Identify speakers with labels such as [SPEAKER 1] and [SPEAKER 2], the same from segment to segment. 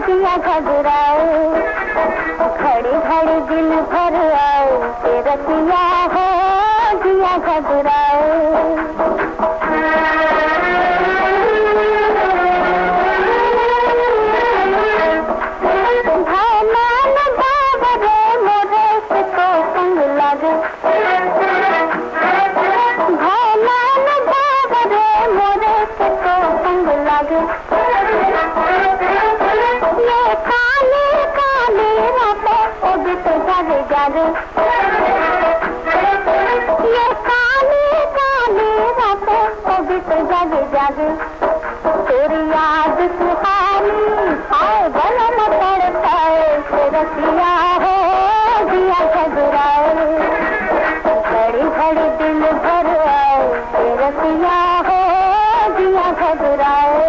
[SPEAKER 1] दिया घबराए, खड़ी खड़ी दिल भर आए, तेरा किया हो दिया घबराए। ये काली काली रातें कभी तो जागे जागे, तेरी याद सुहानी आए गले में तड़पाए, तेरा किया हो दिया घबराए, घड़ी घड़ी दिल भर आए, तेरा किया हो दिया घबराए।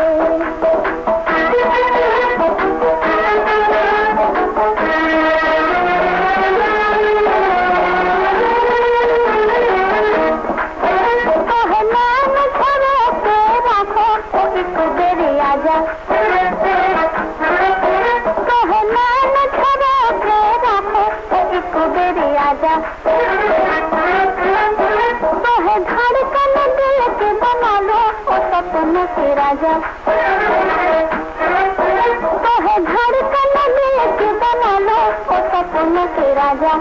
[SPEAKER 1] धड़कन दिल के बना लो ओ सपनों के राजा, धड़कन दिल के बना लो ओ सपनों के राजा,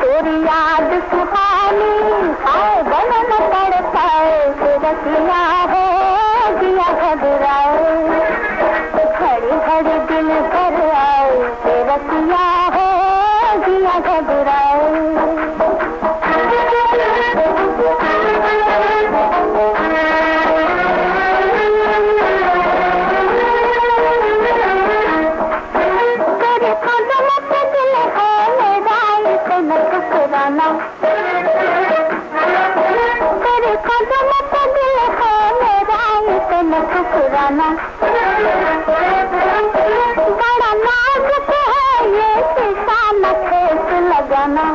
[SPEAKER 1] तेरी याद सुहानी आए गले में तड़पाए, तेरा किया हो दिया घबराए, घड़ी घड़ी दिल भर आए, तेरा किया हो दिया घबराए। तेरे कदम पे दिल है मेरा इतना ठुकराना, बड़ा नाजुक है ये शीशा न ठेस लगाना,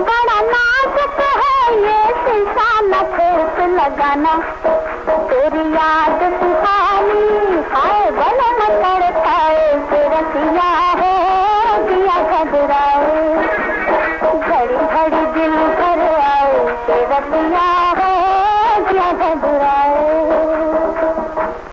[SPEAKER 1] बड़ा नाजुक है ये शीशा न ठेस लगाना, तेरी याद